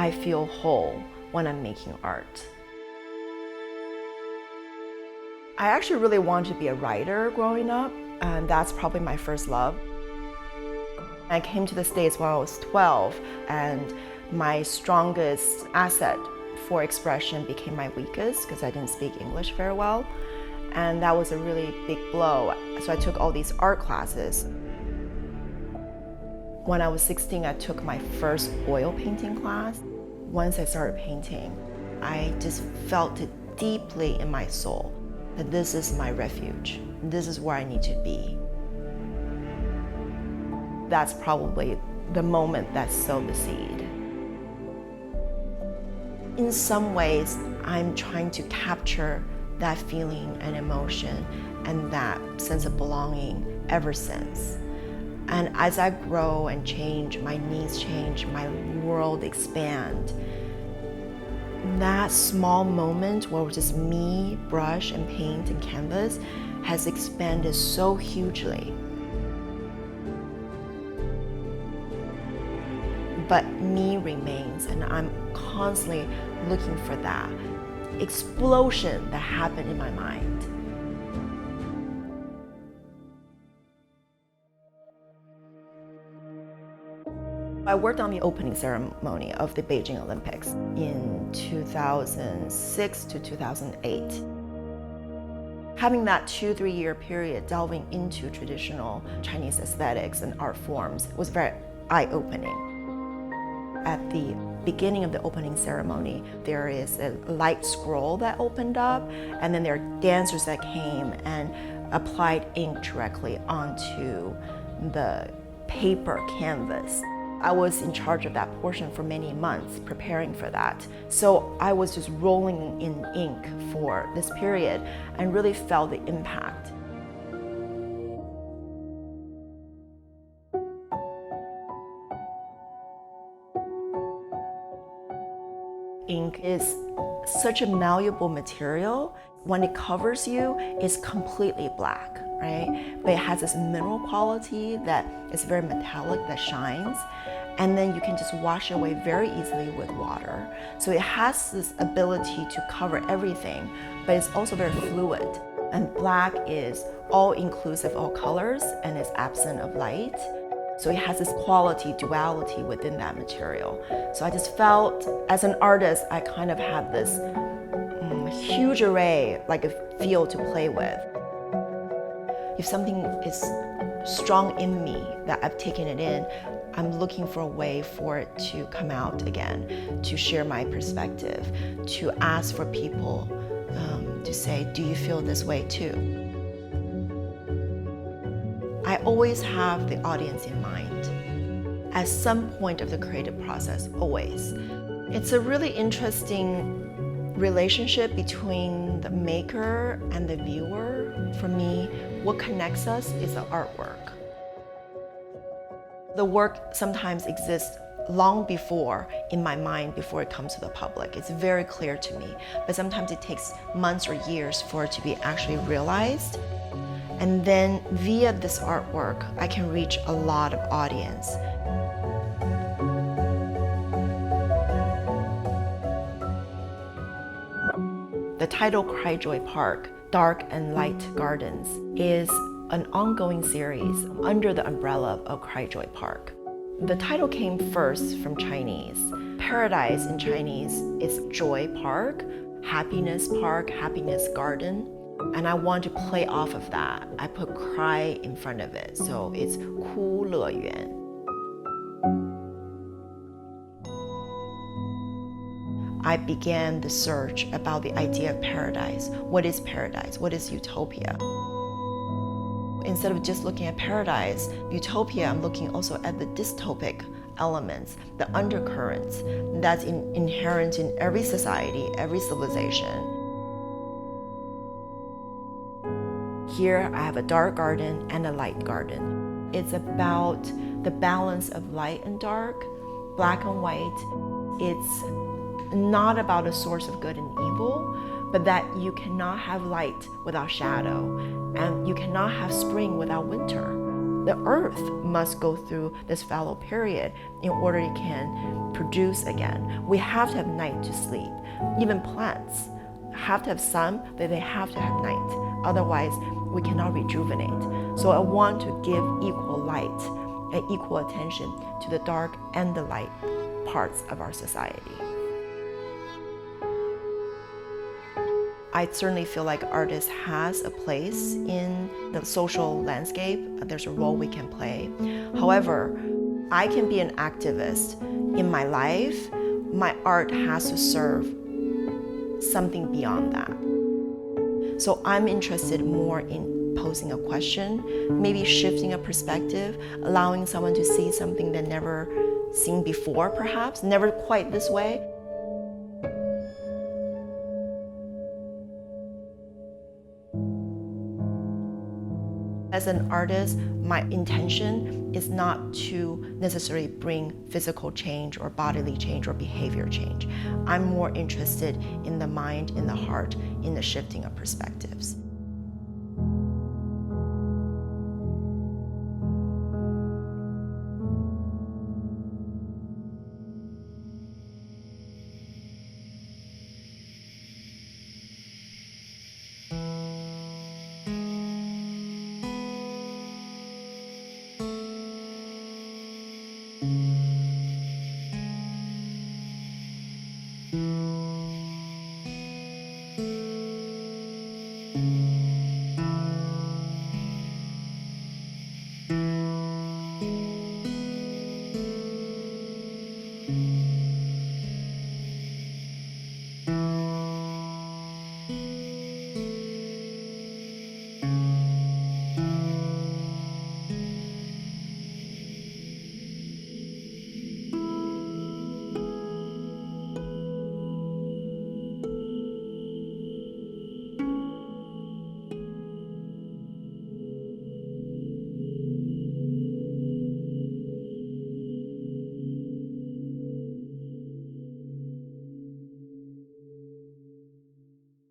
I feel whole when I'm making art. I actually really wanted to be a writer growing up, and that's probably my first love. I came to the States when I was 12, and my strongest asset for expression became my weakest because I didn't speak English very well. And that was a really big blow. So I took all these art classes. When I was 16, I took my first oil painting class. Once I started painting, I just felt it deeply in my soul that this is my refuge. This is where I need to be. That's probably the moment that sowed the seed. In some ways, I'm trying to capture that feeling and emotion and that sense of belonging ever since. And as I grow and change, my needs change, my world expand. That small moment where it was just me, brush and paint and canvas has expanded so hugely. But me remains, and I'm constantly looking for that explosion that happened in my mind. I worked on the opening ceremony of the Beijing Olympics in 2006 to 2008. Having that 2-3 year period delving into traditional Chinese aesthetics and art forms was very eye-opening. At the beginning of the opening ceremony, there is a light scroll that opened up, and then there are dancers that came and applied ink directly onto the paper canvas. I was in charge of that portion for many months, preparing for that. So I was just rolling in ink for this period and really felt the impact. Ink is such a malleable material. When it covers you, it's completely black, right? But it has this mineral quality that is very metallic, that shines. And then you can just wash it away very easily with water. So it has this ability to cover everything, but it's also very fluid. And black is all-inclusive, all colors, and is absent of light. So it has this quality, duality within that material. So I just felt, as an artist, I kind of had this huge array, like a field to play with. If something is strong in me, that I've taken it in, I'm looking for a way for it to come out again, to share my perspective, to ask for people to say, do you feel this way too? I always have the audience in mind at some point of the creative process, always. It's a really interesting relationship between the maker and the viewer. For me, what connects us is the artwork. The work sometimes exists long before in my mind, before it comes to the public. It's very clear to me, but sometimes it takes months or years for it to be actually realized. And then via this artwork, I can reach a lot of audience. The title Cry Joy Park, Dark and Light Gardens, is an ongoing series under the umbrella of Cry Joy Park. The title came first from Chinese. Paradise in Chinese is Joy Park, Happiness Park, Happiness Garden. And I want to play off of that. I put cry in front of it, so it's 哭乐园. I began the search about the idea of paradise. What is paradise? What is utopia? Instead of just looking at paradise, utopia, I'm looking also at the dystopic elements, the undercurrents that's inherent in every society, every civilization. Here I have a dark garden and a light garden. It's about the balance of light and dark, black and white. It's not about a source of good and evil, but that you cannot have light without shadow, and you cannot have spring without winter. The earth must go through this fallow period in order it can produce again. We have to have night to sleep. Even plants have to have sun, but they have to have night. Otherwise, we cannot rejuvenate. So I want to give equal light and equal attention to the dark and the light parts of our society. I certainly feel like artists has a place in the social landscape. There's a role we can play. However, I can be an activist in my life. My art has to serve something beyond that. So I'm interested more in posing a question, maybe shifting a perspective, allowing someone to see something they've never seen before, perhaps, never quite this way. As an artist, my intention is not to necessarily bring physical change or bodily change or behavior change. I'm more interested in the mind, in the heart, in the shifting of perspectives.